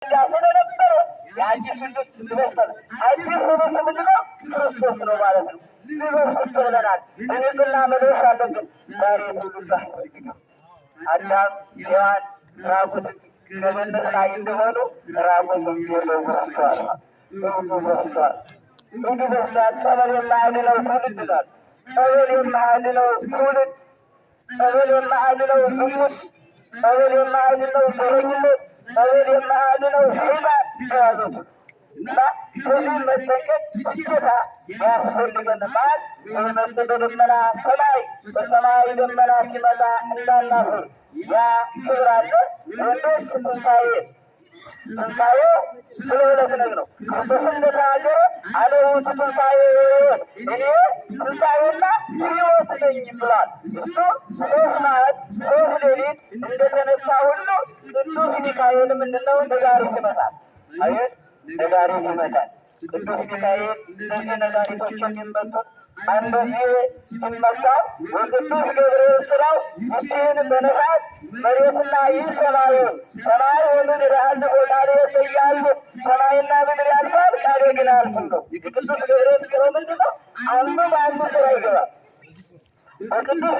ስለነበረ የአዲስ ልጅ ይመስላል። አዲስ ሆኖ ምንድነው? ክርስቶስ ነው ማለት ነው። ሊበሱት ብለናል። እኔና መለስ አለብን። ዛሬ ትውልድ ነው። አዳም ሔዋን ራቁት ከገነት ላይ እንደሆኑ ራቁት የሚለው ወስቷል። እንዲህ በስላት ጸበል የማያድነው ትውልድ ናት። ጸበል የማያድነው ትውልድ፣ ጸበል የማያድነው ዝሙት፣ ጸበል የማያድነው ዘረኝነት፣ ጸበል የማያድነው ሴጣን ተያዙት እና ከዚህ መጠንቀቅ ግዴታ ያስፈልገናል። በደመና ሰማይ በሰማይ ደመና ሲመጣ እንዳናፍር ያ ክብር አለ። ወንዶች ትንሣኤ ስለ ዕለት ነው። ክርስቶስ እንደተናገረ አለሁት ትንሣኤ ሕይወት፣ እኔ ትንሣኤና ሕይወት ነኝ ብሏል። እሱ ሦስት መዓልት ሦስት ሌሊት እንደተነሳ ሁሉ ቅዱስ ሚካኤል ምንድነው? ነጋሪት ይመታል። አየት ነጋሪት ይመታል። ቅዱስ ሚካኤል እነዚህ ነጋሪቶች የሚመቱት አንደዚህ ሲመታ ወቅዱስ ገብርኤል ስራው ይህችን በነፋስ መሬትና ይህ ሰማይ ወምድር አንድ ቦታ ላይ ያሉ ሰማይና ምድር ያልፋል፣ ቃሌ ግን አያልፍም ነው። የቅዱስ ገብርኤል ስራው ምንድነው? አንዱ በአንዱ ስራ ይገባል። በቅዱስ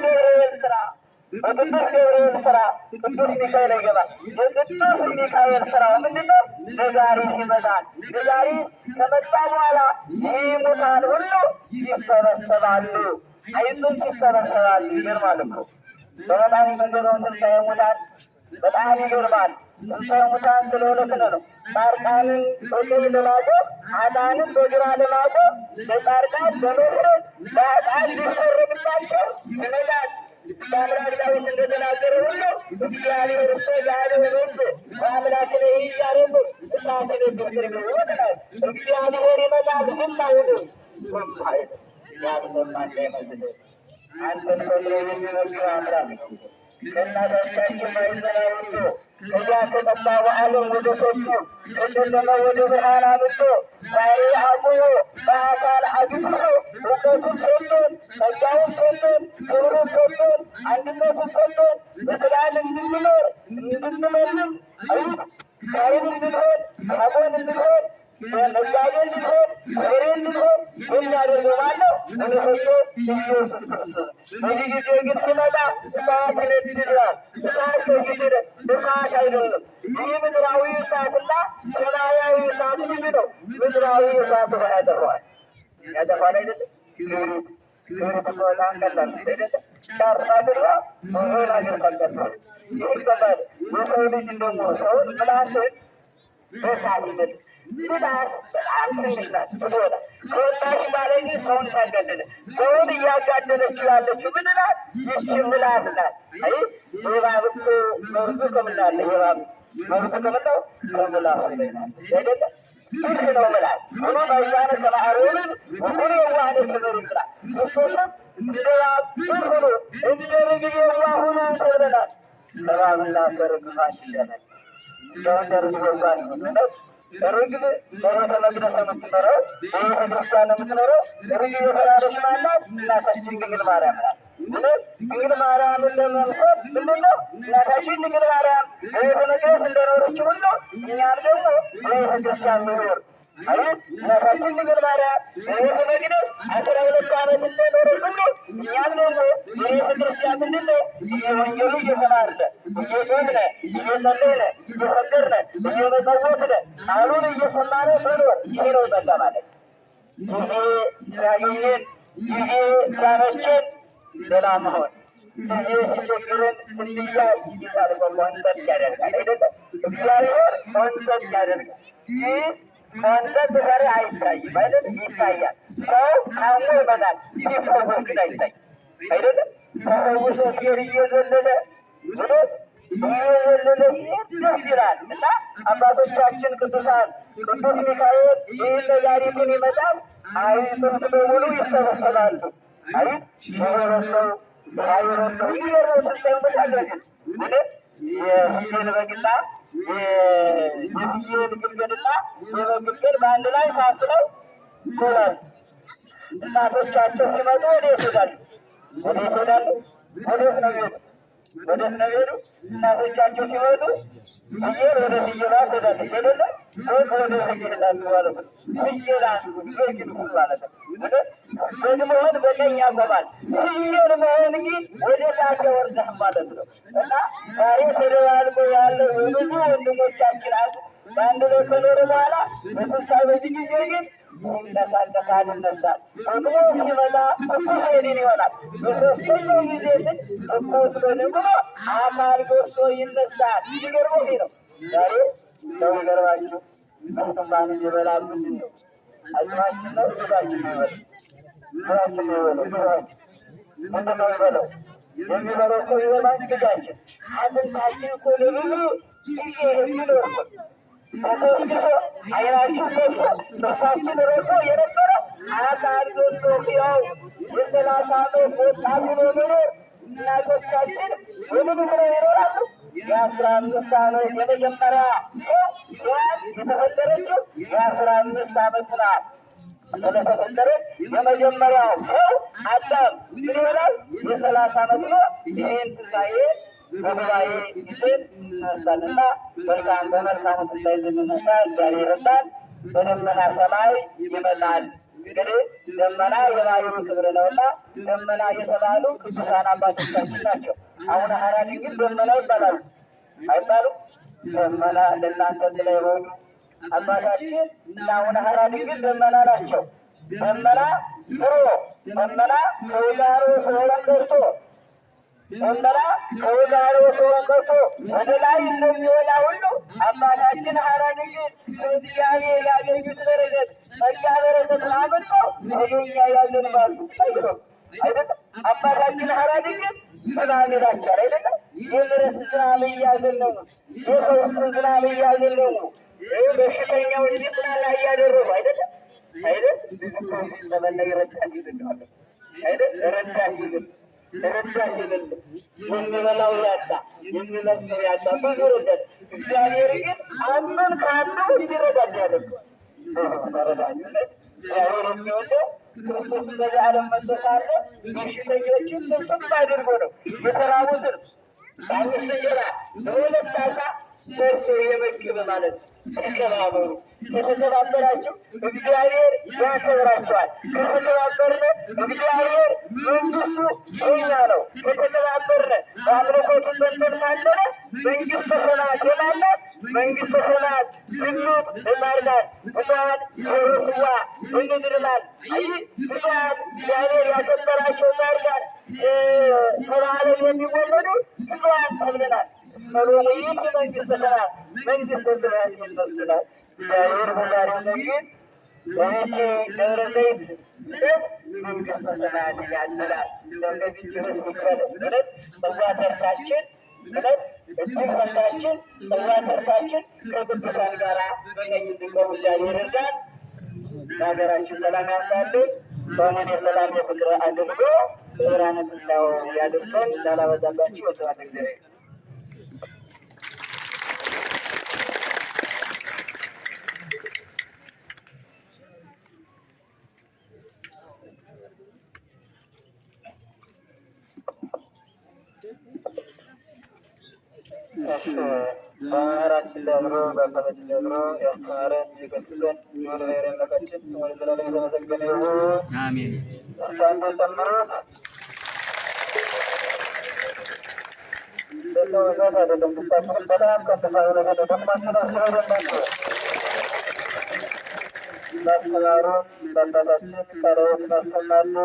ገብርኤል ስራ ቅዱስ ሚካኤል ይገባል። የቅዱስ ሚካኤል ስራው ምንድነው? ነጋሪት ይመጣል። ነጋሪት ከመጣ በኋላ ይህ ሙታን ሁሉ ይሰበሰባሉ። አይዞም ይሰበሰባሉ። ይገርማል እኮ በበጣም መንገደው ትንሣኤ ሙታን በጣም ይገርማል። ትንሣኤ ሙታን ስለ ሁለት ነው። ጻድቃንን በቀኝ ለማቆም ኃጥአንን በግራ ለማቆም ለጻድቃን በመፍረድ ለኃጥአን ሊፈረድላቸው ይመጣል። በአምላክ ዳዊት እንደተናገረ ሁሉ እግዚአብሔር እሱ ያለ ወንድ በአምላክ ላይ ይያረቡ ስላሴ ለድርግር ይወጣል። እግዚአብሔር ይመጣል። ዝም አይልም። ያስበማል ይመስል አንተን ፈጥሮ የሚመግብ አምላክ ነው። ከእናቶቻችን ማይዘናውቶ ከዚያ ከጠፋ በዓለም ወደ ሰጡ ከጨለመ ወደ ብርሃን አምጥቶ ዛሬ አቁሞ በአካል አግኝቶ እውቀቱን ሰጥቶን፣ ጸጋውን ሰጥቶን፣ ክብሩን ሰጥቶን፣ አንድነቱን ሰጥቶን በሰላም እንድንኖር እንድንመልም አይት ካህን እንድንሆን ዲያቆን እንድንሆን ነጋዴ እንድንሆን ገበሬ እንድንሆን የሚያደርገው ማነው? እነሆ ኢየሱስ ክርስቶስ። በዚህ ጊዜ ግን ሲመጣ እሳት ይነድዳል። እሳት ከግድር እሳት አይደለም። ይህ ምድራዊ እሳትና ሰማያዊ እሳት ልዩ ነው። ምድራዊ እሳት ያጠፋዋል። ያጠፋል አይደለም? ክብሪት ሆና ቀላል አይደለም? ጫር አድርጋ ሆን አድርጋለታል። ይህ ይባል የሰው ልጅ ደግሞ ሰውን ምላስን በሳት ይመጥ ምላስ በጣም ትንሽ ናት። ብትሆነ ከወጣሽ ባለጊ ሰውን ታጋደለ ሰውን እያጋደለች ያለችው ምን ናት? ይህች ምላስ ናት። አይ የእባብ እኮ መርዙ ከምናለ የእባብ መርዙ ከምናው ከምላሱ ላይ ናት አይደለ? ይህ ነው ምላስ። ሆኖ ባይዛነ ከማዕሮንን ሁሉ የዋህደ ክብር ይስራ ክርስቶስም እንደ እባብ ሆኖ እንደ ርግብ የዋህ ሆኖ ተብለናል። እባብና ከርግብ ይለናል። ለወንደር ይወጋል ነው ርግብ በቤተ መቅደስ የምትኖረው በቤተ ክርስቲያን የምትኖረው ርግብ የተባለች ማናት? እናታችን ድንግል ማርያም ናት። ድንግል ማርያምን ለመምሰል ምንድነው? እናታችን ድንግል ማርያም በቤተ መቅደስ እንደኖረች ሁሉ እኛም ደግሞ በቤተ ክርስቲያን ኖር እናታችን ድንግል ማርያም በቤተ መቅደስ 12 ዓመት እንደኖረች ሁሉ እኛም ደግሞ በቤተ ክርስቲያን ምንድነው? እየወንጌሉ እየተማርነ እየጾምነ እየጸለይነ እየሰገድነ እየመጸወትነ ቃሉን እየሰማነ መኖር ይሄ ነው ጸጋ ማለት። ጊዜ ሲያገኘን ጊዜ ሲያመቸን ሌላ መሆን ጊዜ ሲቸግረን ስንያይ ይታል ቆንጠጥ ያደርጋል አይደለም? እግዚአብሔር ቆንጠጥ ያደርጋል። ይህ ቆንጠጥ ዛሬ አይታይም አይደል? ይታያል። ሰው ታሞ ይመጣል፣ ሲፈወስ ግን አይታይ አይደለም? ተፈውሶ ሲሄድ እየዘለለ ደስ ይላል። እና አባቶቻችን ቅዱሳን ቅዱስ ሚካኤል ይህን ነጋሪቱን ይመጣል። አይቶች በሙሉ ይሰበሰባሉ። አይት ሽበረሰው ሀይረሰው ይረሰሰሙታለግን የፍየል በግና የፍየል ግልገልና የበግልገል በአንድ ላይ ታስረው ይሆናል። እናቶቻቸው ሲመጡ ወዴት ይሄዳሉ? ወዴት ይሄዳሉ? ወዴት ነው ቤት ወደ ነቤዱ እናቶቻቸው ሲወጡ ፍየል ወደ ፍየሏ ትሄዳለች አይደለ? በግ ወደ በግ ይሄዳሉ ማለት ነው። ፍየል አንዱ በግ ይልኩ ማለት ነው። በግ መሆን በቀኝ ያቆማል። ፍየል መሆን ግን ወደ ታች ወርዳህ ማለት ነው። እና ዛሬ ተደባልቆ ያለው ብዙ ወንድሞቻችን አሉ። በአንድ ላይ ከኖሩ በኋላ በትንሣኤ በዚህ ጊዜ ግን ይነሳል ይነሳል። ደግሞ ሲመጣ ትኩስ ወዲን ይሆናል። በሶስተኛው ጊዜ ግን ትኩስ በደንብ አካል ጎርሶ ይነሳል። ይገርመው ይሄ ነው። ዛሬ ሰው ይገርማችሁ መስማን የሚበላ ምንድን ነው? አጅማችን ነው ስጋችን ነው ይበል ስራችን ነው ይበለው ስራችን ምንድን ነው ይበለው የሚበለው ሰው ይበላል ስጋችን አጥንታችን እኮ ለብዙ ጊዜ የሚኖር ተሰብስቦ አይናችን ሰብሶ ጥርሳችን ረሶ የነበረ አካል ጎርሶ ሕያው የሰላሳ ዓመት ወጣት ሆኖ መኖር እናቶቻችን በምድር ይኖራሉ። የ15 ዓመት የመጀመሪያ የተፈጠረችው የ15 ዓመት ናት። ስለተፈጠረች የመጀመሪያው ሰው አዳም ምን ይሆናል? የ30 ዓመት ነው። ይህን ትንሣኤ በጉባኤ ይዘን እንነሳልና መልካም በመልካሙ ትንሣኤ እንድንነሳ እግዚአብሔር ይረዳል። በደመና ሰማይ ይመጣል። እንግዲህ ደመና የባሕርዩ ክብር ነውና ደመና የተባሉ ቅዱሳን አባቶቻችን ናቸው። አቡነ ሐራ ድንግል ደመና ይባላሉ አይባሉም? ደመና ለእናንተ ስለሆኑ አባታችን እና አቡነ ሐራ ድንግል ደመና ናቸው። ደመና ስሮ ደመና ከውዛሮ ሰሆን ቀርቶ ደመና ከውዛሮ ሰሆን ቀርቶ ወደ ላይ እንደሚወጣ ሁሉ አባታችን ሐራ ድንግል ከእግዚአብሔር ያገኙት በረከት ጸጋ በረከት አመጣ ወደኛ ያዘንባሉ አይደለም አይደለም። አባታችን ሐራ ድንግል ሰላም ይላቸዋል አይደለም። የምሕረት ዝናብ እያዘነቡ የፈውስ ዝናብ እያዘነቡ በሽተኛው እንዲጽናና እያደረጉ አይደለም አይደል? ዘመን ይረዳል ይልናል አይደል? ረዳት ይልል ረዳት ይልል የሚበላው ያጣ የሚለብሰው ያጣ ብዙ ረዳት። እግዚአብሔር ግን አንዱን ከአንዱ እንዲረዳዳ ያደርገዋል። እግዚአብሔር የሚወደው ክርስቶስ በዚህ ዓለም መጥቶ ሳለ በሽተኞችን ስብስብ አድርጎ ነው የተራቡትን በአምስት እንጀራ በሁለት ዓሣ ሰርቶ የመገበ ማለት ነው። ተከባበሩ። ከተከባበራችሁ እግዚአብሔር ያከብራችኋል። ከተከባበርነ እግዚአብሔር መንግስቱ የእኛ ነው። ከተከባበርነ በአምልኮቱ ዘንበን ካለነ መንግስተ ሰማያት የማናት መንግስተ ሰማያት ዝኑት እማርናት ስጋን የሮስዋ እንድርናል። አይ ስጋን እግዚአብሔር ያከበራቸው ማርናት ከበዓለም የሚወለዱ ስጋን ተብለናል። መሎሙ ይህ መንግስተ ሰማያት መንግስተ ሰማያት ይመስላል። እግዚአብሔር በዛሬው ነገር በቤቴ ደብረ ዘይት መንግስተ ሰማያት ያድላል። ለእነዚህ ህዝብ ይክፈል ብለን በዛ ተርታችን ብለን እጅግ ፈንታችን በዛ ተርታችን ከቅዱሳን ጋር በቀኝ እንድንቆም እግዚአብሔር ይርዳን። ለሀገራችን ሰላም ያምጣልን። በእውነት የሰላም የፍቅር አድርጎ ብርሃነ ትንሣኤው ያድርሰን። እንዳላበዛባችሁ ወስብሐት ለእግዚአብሔር። በመምህራችን ደብሮ በአባታችን ደብሮ ያስተማረን የገሰጸን የወለደ አምላካችን ስሙ ለዘላለም የተመሰገነ ይሁን። አሜን። እርሷን ተጨምሩት እንደው እዛት አይደለም ብታችሁም በጣም ከፍታ የሆነ ተደማችሁ ስለደማችሁ እንዳስተማሩ እንዳባታችን ጸሎት እናስተምራሉ።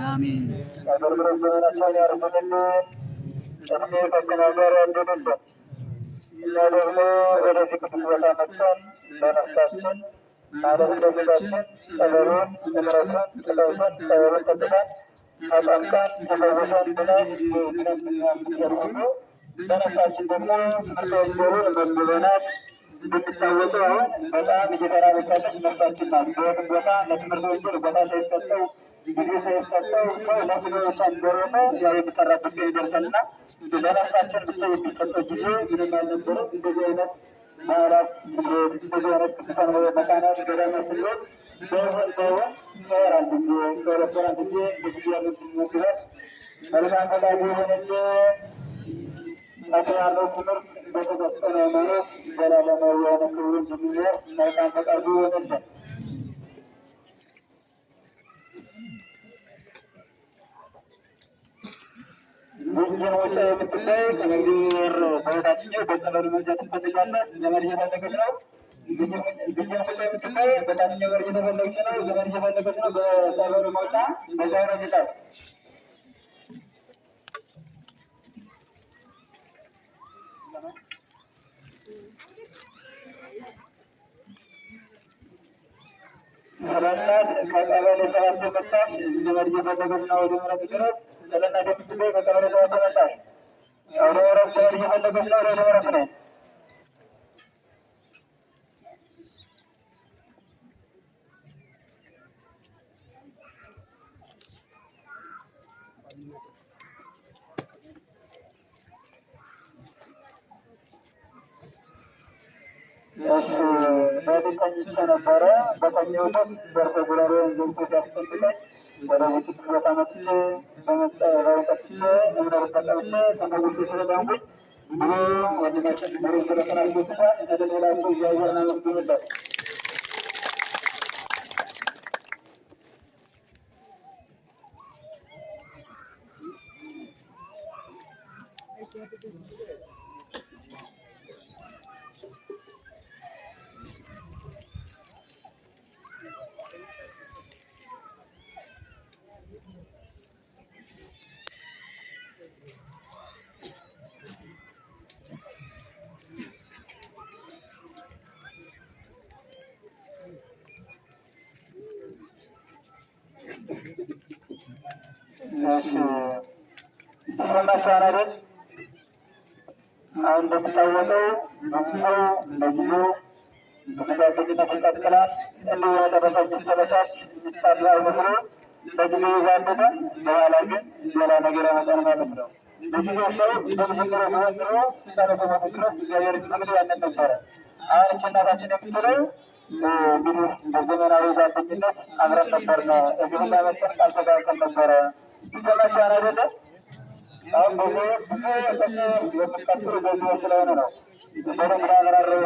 አሜን። አገልግሎት ዘመናቸውን ያርጉልን። እድሜ ከክናገር ያድሉልን። እኛ ደግሞ ወደዚህ ቅዱስ ቦታ መጥተን ለነፍሳችን ማለት ለስጋችን ጸበሉን ምሕረቱን ጸሎቱን ጸበሉን ጠብቀን አጠምቀን ተፈውሰን ብለን ሁሉ ለነፍሳችን ደግሞ ትምህርተ ወንጌሉን መግበናል። እንድትታወቁ አሁን በጣም እየተራበቻለች ነፍሳችን ናት። በየትም ቦታ ለትምህርተ ወንጌል ቦታ ሳይሰጠው ጊዜ ሳይሰጠው ሰው ለስጋዎች እንደሆነ ያው የሚጠራበት ይደርሰልና ለነፍሳችን ብቻ የሚሰጠው ጊዜ ምንም አልነበረም። እንደዚህ አይነት በዓላት እንደዚህ አይነት ቅዱሳን መካናት ገዳማት ስንሄድ በይሆን ከወር አንድ ጊዜ ከሁለት ወር አንድ ጊዜ እንደዚህ ያሉት መግባት መልካም ፈቃዱ የሆነልን ያለው ትምህርት በተሰጠነ ሃይማኖት ዘላለማዊ የሆነ ክብሩን እንዲኖር መልካም ፈቃዱ ይሆንልን። ይህችን ወጪ የምትታይ ከመንገር በቤታችን በጸበሉ መግዛት ትፈልጋለች። ዘመድ እየፈለገች ነው። ይህችን ወጪ የምትታይ በታችኛው በር እየተፈለገች ነው። ዘመድ እየፈለገች ነው። በጸበሉ መውጫ በዛው ረጅታል ስለናት ከቀበሌ ሰባት መጣች። ዘመድ እየፈለገች ነው። ወደ ምረት ድረስ ስለናት የምትገኝ ከቀበሌ ሰባት መጣች። ወደ ምረት ዘመድ እየፈለገች ነው። ወደ ምረት ነው። በተኝቼ ነበረ። በተኛሁበት በርሰ ጉዳሬን ዘግቶ ሲያስጠብቀኝ ወደ ውጭ ቦታ መጥቼ በመጠጥቼ እምነት ተቀብቼ ተመልሼ ስለዳንኩኝ ብሎ ወንድማችን ብሎ ስለተናገሩት የተደሌላቸው እያየርና መስግንለት ሲሰማሻናደል አሁን እንደሚታወቀው በጊዜው እንደጊዜው በተጋገኝነት ይቀጥላል። እንዲሁ ያደረሰችን ተበሳች የሚጣሉ አይመስሉ በጊዜው ይዛለነ በኋላ ግን ሌላ ነገር ያመጣል ማለት ነው። በጊዜው ሰው በመጀመሪያ ተወጥሮ ሲታረፈ መፍክረት እግዚአብሔር እንግዲህ ያንን ነበረ። አሁን እች እናታችን የምትለው እንግዲህ በዘመናዊ ጓደኝነት አብረን ነበርነ እዚህ እንዳመጠን አልተጋቀል ነበረ ሲሰማሻን አይደለ? አሁን ብዙ የምትቀጥሉ በዚሁ ስለሆነ ነው። በደንብ አብራረው